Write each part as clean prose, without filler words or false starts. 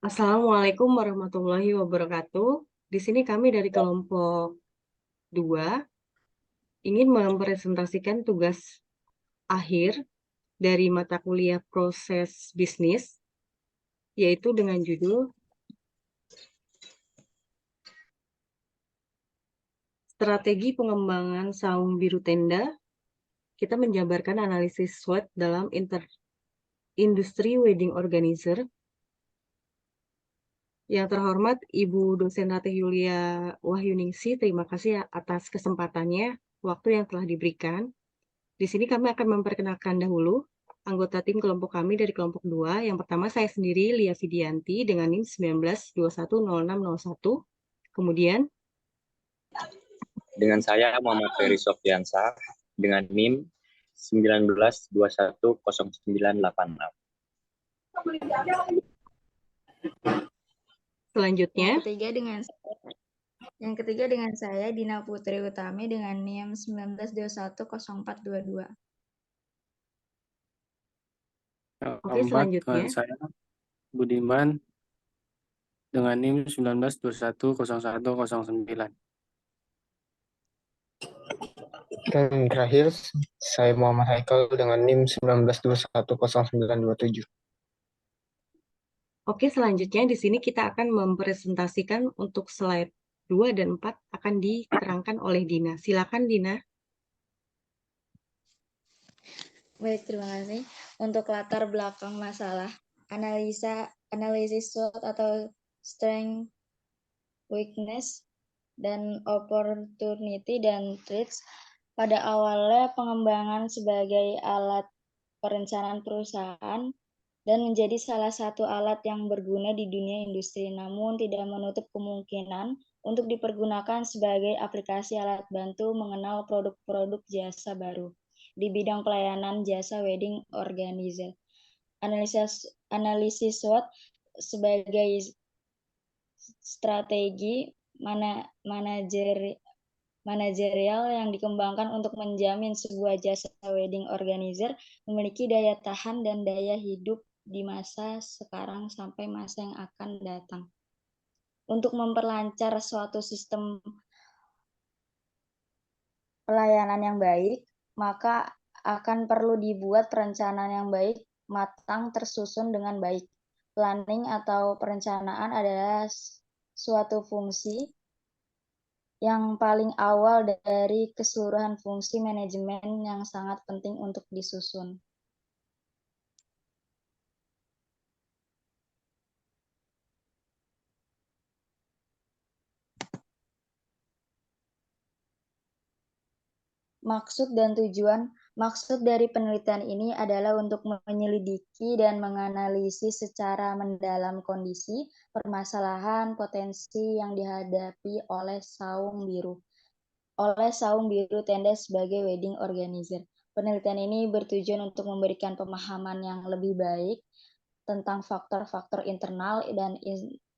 Assalamualaikum warahmatullahi wabarakatuh. Di sini kami dari kelompok 2 ingin mempresentasikan tugas akhir dari mata kuliah proses bisnis, yaitu dengan judul Strategi Pengembangan Saung Biru Tenda. Kita menjabarkan analisis SWOT dalam industri wedding organizer. Yang terhormat Ibu dosen Ratih Yulia Wahyuningsi, terima kasih atas kesempatannya, waktu yang telah diberikan. Di sini kami akan memperkenalkan dahulu anggota tim kelompok kami dari kelompok 2. Yang pertama saya sendiri, Lia Fidianti, dengan NIM 19210601. Kemudian, Dengan saya Muhammad Ferry Softiansah dengan NIM 19210986. selanjutnya, Yang ketiga dengan saya Dina Putri Utami dengan NIM 19210422. Oke, selanjutnya. Saya Budiman dengan NIM 19210109. Dan terakhir, saya Muhammad Haikal dengan NIM 19210927. Oke, selanjutnya di sini kita akan mempresentasikan untuk slide 2 dan 4 akan diterangkan oleh Dina. Silakan Dina. Baik, terima kasih. Untuk latar belakang masalah, analisis SWOT atau strength, weakness, dan opportunity dan threats. Pada awalnya pengembangan sebagai alat perencanaan perusahaan dan menjadi salah satu alat yang berguna di dunia industri, namun tidak menutup kemungkinan untuk dipergunakan sebagai aplikasi alat bantu mengenal produk-produk jasa baru di bidang pelayanan jasa wedding organizer. Analisis SWOT sebagai strategi manajerial yang dikembangkan untuk menjamin sebuah jasa wedding organizer memiliki daya tahan dan daya hidup di masa sekarang sampai masa yang akan datang. Untuk memperlancar suatu sistem pelayanan yang baik, maka akan perlu dibuat perencanaan yang baik, matang, tersusun dengan baik. Planning atau perencanaan adalah suatu fungsi yang paling awal dari keseluruhan fungsi manajemen yang sangat penting untuk disusun. Maksud dan tujuan. Maksud dari penelitian ini adalah untuk menyelidiki dan menganalisis secara mendalam kondisi, permasalahan, potensi yang dihadapi oleh saung biru tenda sebagai wedding organizer. Penelitian ini bertujuan untuk memberikan pemahaman yang lebih baik tentang faktor-faktor internal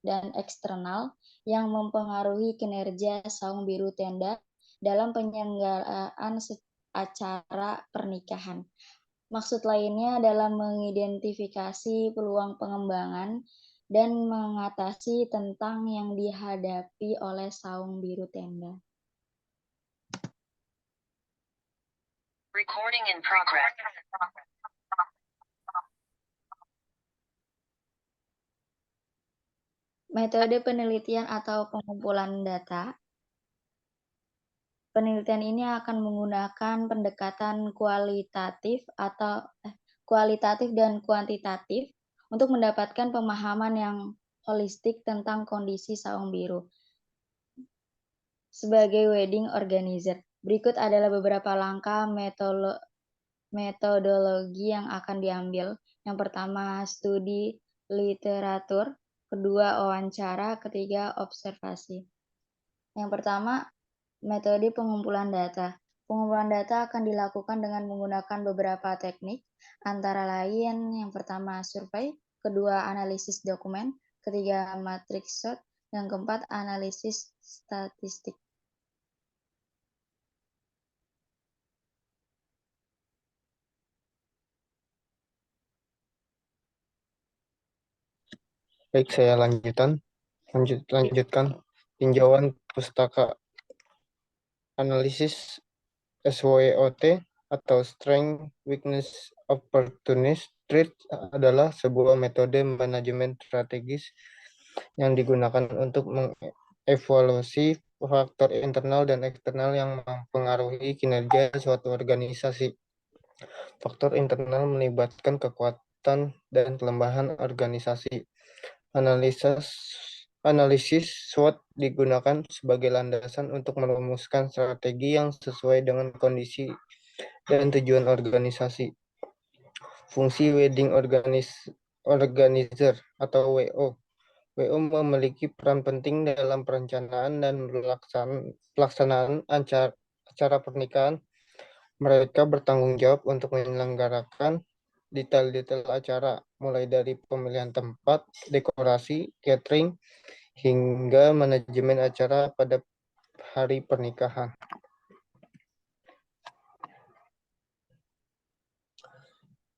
dan eksternal yang mempengaruhi kinerja saung biru tenda dalam penyelenggaraan acara pernikahan. Maksud lainnya adalah mengidentifikasi peluang pengembangan dan mengatasi tentang yang dihadapi oleh saung biru tenda. Recording in progress. Metode penelitian atau pengumpulan data. Penelitian ini akan menggunakan pendekatan kualitatif dan kuantitatif untuk mendapatkan pemahaman yang holistik tentang kondisi saung biru sebagai wedding organizer. Berikut adalah beberapa langkah metodologi yang akan diambil. Yang pertama, studi literatur. Kedua, wawancara. Ketiga, observasi. Yang pertama, metode pengumpulan data. Pengumpulan data akan dilakukan dengan menggunakan beberapa teknik, antara lain yang pertama survei, kedua analisis dokumen, ketiga matrix SWOT, yang keempat analisis statistik. Baik, saya lanjutkan. Tinjauan pustaka analisis SWOT atau Strength, Weakness, Opportunity Trait adalah sebuah metode manajemen strategis yang digunakan untuk mengevaluasi faktor internal dan eksternal yang mempengaruhi kinerja suatu organisasi. Faktor internal melibatkan kekuatan dan kelemahan organisasi. Analisis SWOT digunakan sebagai landasan untuk merumuskan strategi yang sesuai dengan kondisi dan tujuan organisasi. Fungsi Wedding Organizer atau WO. WO memiliki peran penting dalam perencanaan dan pelaksanaan acara pernikahan. Mereka bertanggung jawab untuk menyelenggarakan detail-detail acara, mulai dari pemilihan tempat, dekorasi, catering, hingga manajemen acara pada hari pernikahan.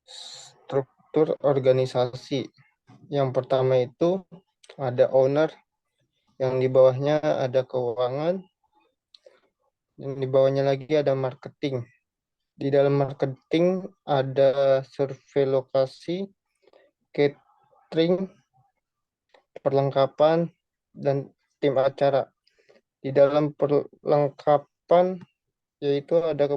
Struktur organisasi. Yang pertama itu ada owner, yang di bawahnya ada keuangan, yang di bawahnya lagi ada marketing. Di dalam marketing ada survei lokasi, catering, perlengkapan, dan tim acara. Di dalam perlengkapan yaitu ada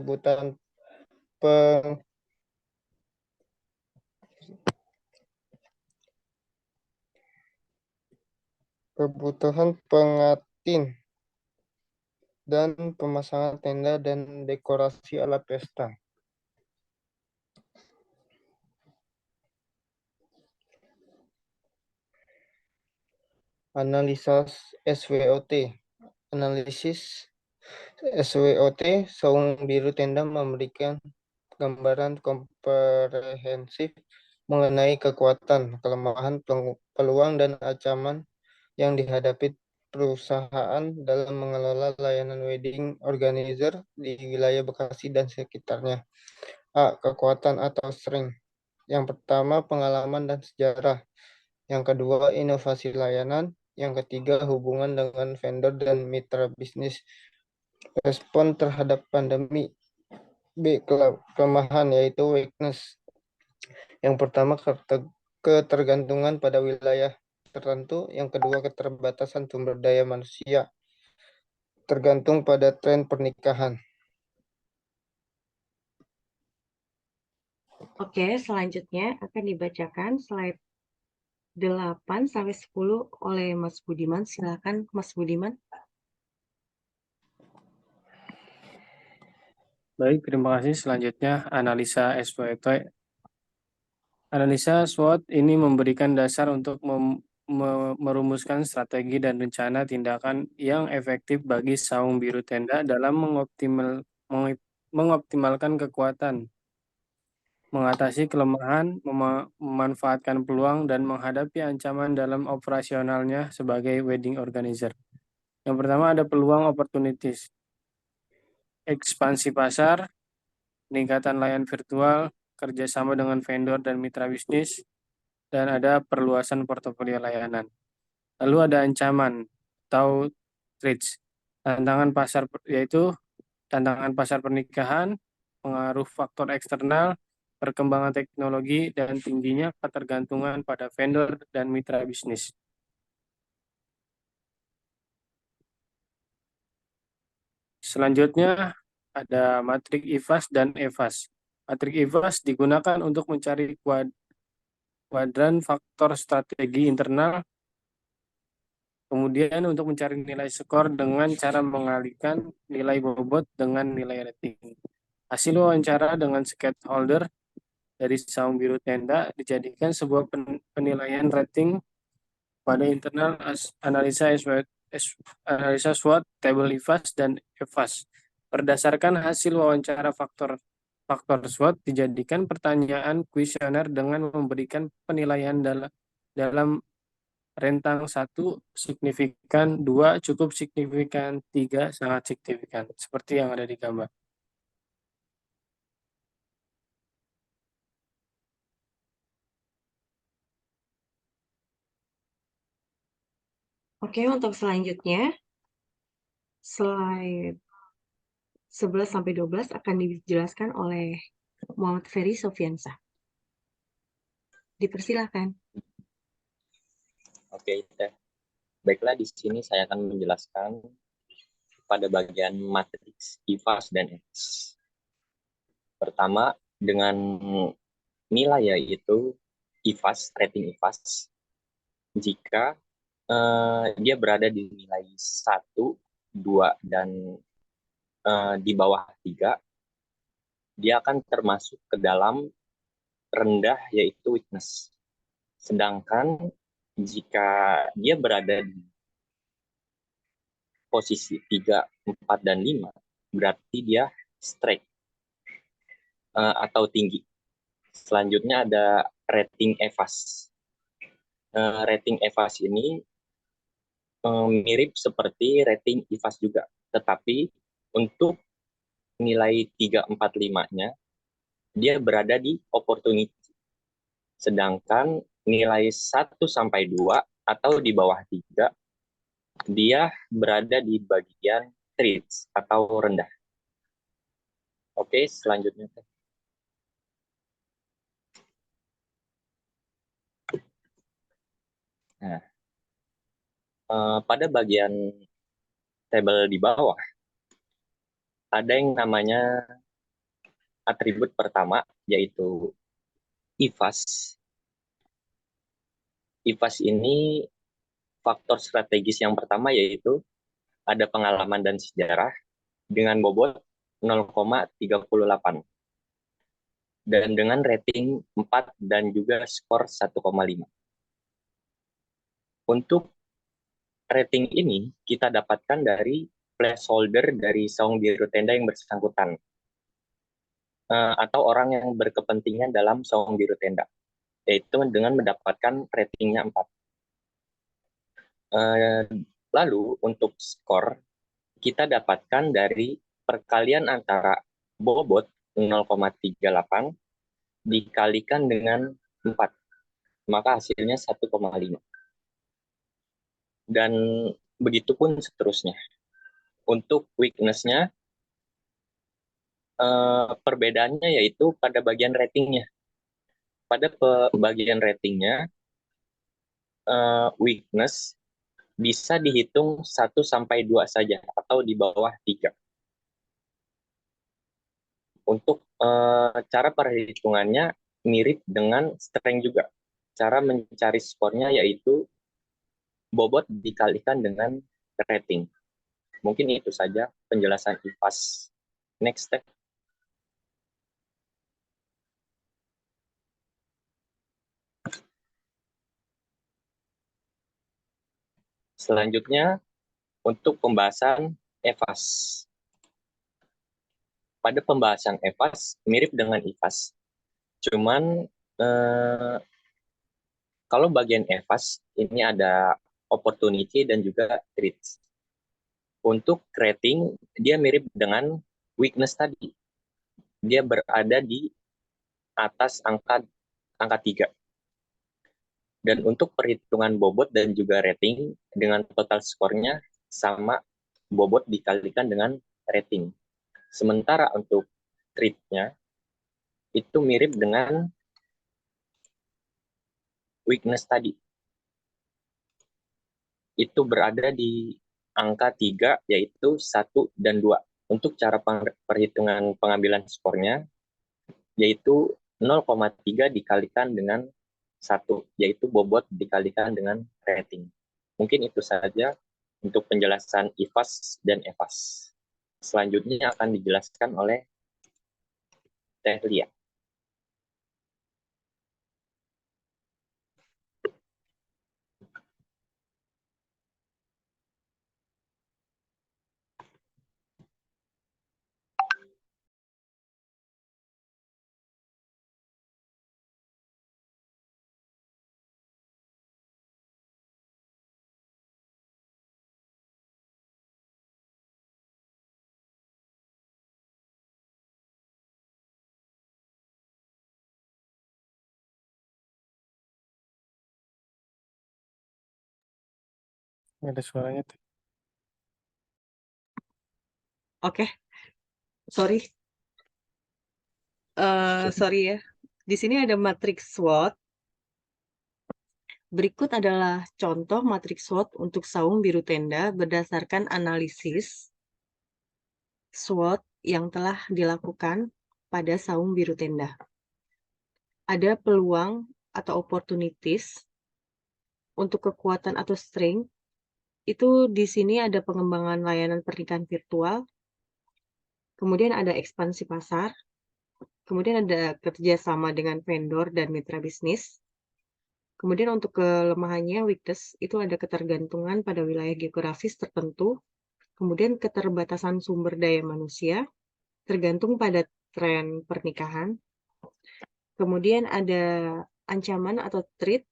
kebutuhan pengantin dan pemasangan tenda dan dekorasi ala pesta. Analisa SWOT. Analisis SWOT, saung biru tenda memberikan gambaran komprehensif mengenai kekuatan, kelemahan, peluang, dan ancaman yang dihadapi perusahaan dalam mengelola layanan wedding organizer di wilayah Bekasi dan sekitarnya. A. Kekuatan atau strength. Yang pertama, pengalaman dan sejarah. Yang kedua, inovasi layanan. Yang ketiga, hubungan dengan vendor dan mitra bisnis. Respon terhadap pandemi. B. Kelemahan, yaitu weakness. Yang pertama, ketergantungan pada wilayah tertentu. Yang kedua, keterbatasan sumber daya manusia. Tergantung pada tren pernikahan. Oke, selanjutnya akan dibacakan slide 8 sampai 10 oleh Mas Budiman. Silakan Mas Budiman. Baik, terima kasih. Selanjutnya, analisa SWOT. Analisa SWOT ini memberikan dasar untuk merumuskan strategi dan rencana tindakan yang efektif bagi saung biru tenda dalam mengoptimalkan kekuatan, mengatasi kelemahan, memanfaatkan peluang, dan menghadapi ancaman dalam operasionalnya sebagai wedding organizer. Yang pertama ada peluang opportunities, ekspansi pasar, peningkatan layanan virtual, kerjasama dengan vendor dan mitra bisnis, dan ada perluasan portofolio layanan. Lalu ada ancaman atau threats, yaitu tantangan pasar pernikahan, pengaruh faktor eksternal, perkembangan teknologi, dan tingginya ketergantungan pada vendor dan mitra bisnis. Selanjutnya ada matrik IFAS dan EVAS. Matrik IFAS digunakan untuk mencari kuadran faktor strategi internal, kemudian untuk mencari nilai skor dengan cara mengalihkan nilai bobot dengan nilai rating. Hasil wawancara dengan stakeholder dari saung biru tenda dijadikan sebuah penilaian rating pada internal analisa SWOT, tabel IFAS, dan EVAS. Berdasarkan hasil wawancara faktor SWOT dijadikan pertanyaan kuesioner dengan memberikan penilaian dalam rentang 1 signifikan, 2 cukup signifikan, 3 sangat signifikan, seperti yang ada di gambar. Oke, untuk selanjutnya, slide 11-12 akan dijelaskan oleh Muhammad Ferry Sofyansa. Dipersilakan. Oke, Teh. Baiklah, di sini saya akan menjelaskan pada bagian matriks IVAS dan EVAS. Pertama, dengan nilai yaitu IVAS, rating IVAS, jika dia berada di nilai 1, 2, dan di bawah 3, dia akan termasuk ke dalam rendah yaitu weakness. Sedangkan jika dia berada di posisi 3, 4, dan 5, berarti dia strike atau tinggi. Selanjutnya ada rating EVAS. Rating EVAS ini mirip seperti rating IVAS juga, tetapi untuk nilai 3, 4, 5-nya dia berada di opportunity. Sedangkan nilai 1 sampai 2 atau di bawah 3 dia berada di bagian threats atau rendah. Oke, selanjutnya. Nah, pada bagian tabel di bawah ada yang namanya atribut pertama yaitu IVAS. IVAS ini faktor strategis yang pertama yaitu ada pengalaman dan sejarah dengan bobot 0,38 dan dengan rating 4 dan juga skor 1,5. Untuk rating ini kita dapatkan dari placeholder dari saung biru tenda yang bersangkutan atau orang yang berkepentingan dalam saung biru tenda, yaitu dengan mendapatkan ratingnya 4. Lalu untuk skor kita dapatkan dari perkalian antara bobot 0,38 dikalikan dengan 4, maka hasilnya 1,5. Dan begitu pun seterusnya. Untuk weakness-nya, perbedaannya yaitu pada bagian ratingnya. Pada bagian ratingnya, weakness bisa dihitung 1 sampai 2 saja atau di bawah 3. Untuk cara perhitungannya mirip dengan strength juga. Cara mencari skornya yaitu bobot dikalikan dengan rating. Mungkin itu saja penjelasan IVAS. Next step. Selanjutnya, untuk pembahasan EVAS. Pada pembahasan EVAS, mirip dengan IVAS. Cuman, kalau bagian EVAS, ini ada opportunity dan juga threats. Untuk rating, dia mirip dengan weakness tadi. Dia berada di atas angka 3. Dan untuk perhitungan bobot dan juga rating, dengan total skornya sama bobot dikalikan dengan rating. Sementara untuk treatnya, itu mirip dengan weakness tadi. Itu berada di angka 3, yaitu 1 dan 2. Untuk cara perhitungan pengambilan skornya, yaitu 0,3 dikalikan dengan 1, yaitu bobot dikalikan dengan rating. Mungkin itu saja untuk penjelasan IVAS dan EVAS. Selanjutnya akan dijelaskan oleh Teh Lia. Nggak ada suaranya tuh. Oke, sorry. Sorry ya. Di sini ada matriks SWOT. Berikut adalah contoh matriks SWOT untuk saung biru tenda berdasarkan analisis SWOT yang telah dilakukan pada saung biru tenda. Ada peluang atau opportunities untuk kekuatan atau strength. Itu di sini ada pengembangan layanan pernikahan virtual, kemudian ada ekspansi pasar, kemudian ada kerjasama dengan vendor dan mitra bisnis. Kemudian untuk kelemahannya, weakness, itu ada ketergantungan pada wilayah geografis tertentu, kemudian keterbatasan sumber daya manusia, tergantung pada tren pernikahan. Kemudian ada ancaman atau threat.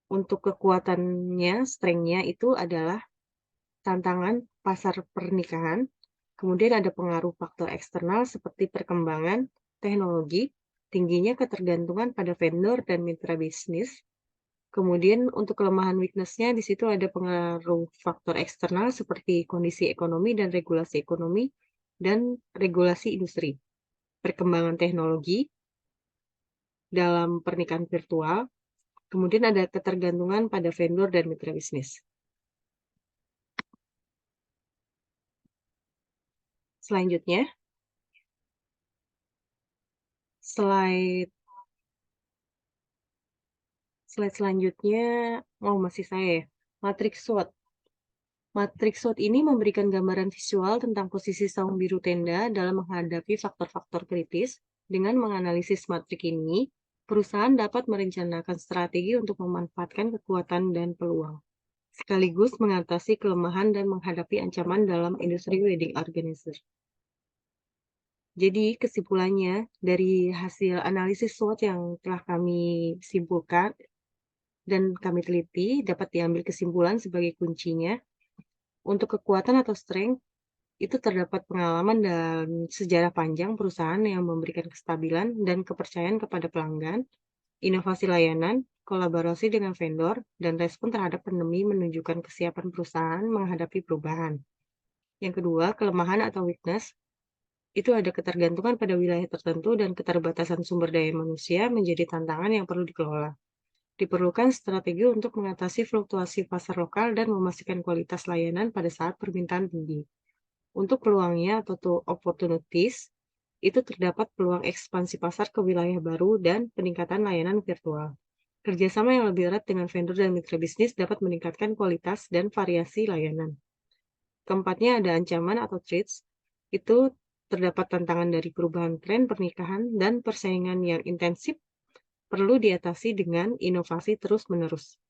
Untuk kekuatannya, strength-nya itu adalah tantangan pasar pernikahan. Kemudian ada pengaruh faktor eksternal seperti perkembangan teknologi, tingginya ketergantungan pada vendor dan mitra bisnis. Kemudian untuk kelemahan weakness-nya di situ ada pengaruh faktor eksternal seperti kondisi ekonomi dan regulasi industri. Perkembangan teknologi dalam pernikahan virtual, kemudian ada ketergantungan pada vendor dan mitra bisnis. Selanjutnya, slide selanjutnya, masih saya ya. Matriks SWOT. Matriks SWOT ini memberikan gambaran visual tentang posisi saung biru tenda dalam menghadapi faktor-faktor kritis. Dengan menganalisis matrik ini, perusahaan dapat merencanakan strategi untuk memanfaatkan kekuatan dan peluang, sekaligus mengatasi kelemahan dan menghadapi ancaman dalam industri wedding organizer. Jadi kesimpulannya dari hasil analisis SWOT yang telah kami simpulkan dan kami teliti, dapat diambil kesimpulan sebagai kuncinya. Untuk kekuatan atau strength, itu terdapat pengalaman dan sejarah panjang perusahaan yang memberikan kestabilan dan kepercayaan kepada pelanggan, inovasi layanan, kolaborasi dengan vendor, dan respon terhadap pandemi menunjukkan kesiapan perusahaan menghadapi perubahan. Yang kedua, kelemahan atau weakness, itu ada ketergantungan pada wilayah tertentu dan keterbatasan sumber daya manusia menjadi tantangan yang perlu dikelola. Diperlukan strategi untuk mengatasi fluktuasi pasar lokal dan memastikan kualitas layanan pada saat permintaan tinggi. Untuk peluangnya atau opportunities, itu terdapat peluang ekspansi pasar ke wilayah baru dan peningkatan layanan virtual. Kerjasama yang lebih erat dengan vendor dan mitra bisnis dapat meningkatkan kualitas dan variasi layanan. Keempatnya ada ancaman atau threats, itu terdapat tantangan dari perubahan tren pernikahan dan persaingan yang intensif perlu diatasi dengan inovasi terus-menerus.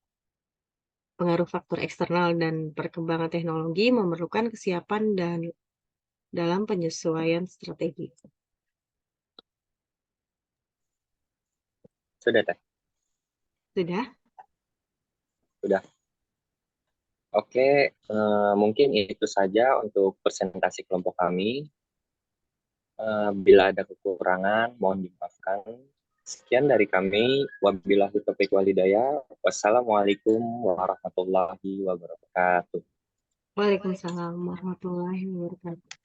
Pengaruh faktor eksternal dan perkembangan teknologi memerlukan kesiapan dan dalam penyesuaian strategi. Sudah, Teh? Sudah? Sudah. Oke, mungkin itu saja untuk presentasi kelompok kami. Bila ada kekurangan, mohon dimaafkan. Sekian dari kami. Wabillahi taufiq wal hidayah. Wassalamualaikum warahmatullahi wabarakatuh. Waalaikumsalam warahmatullahi wabarakatuh.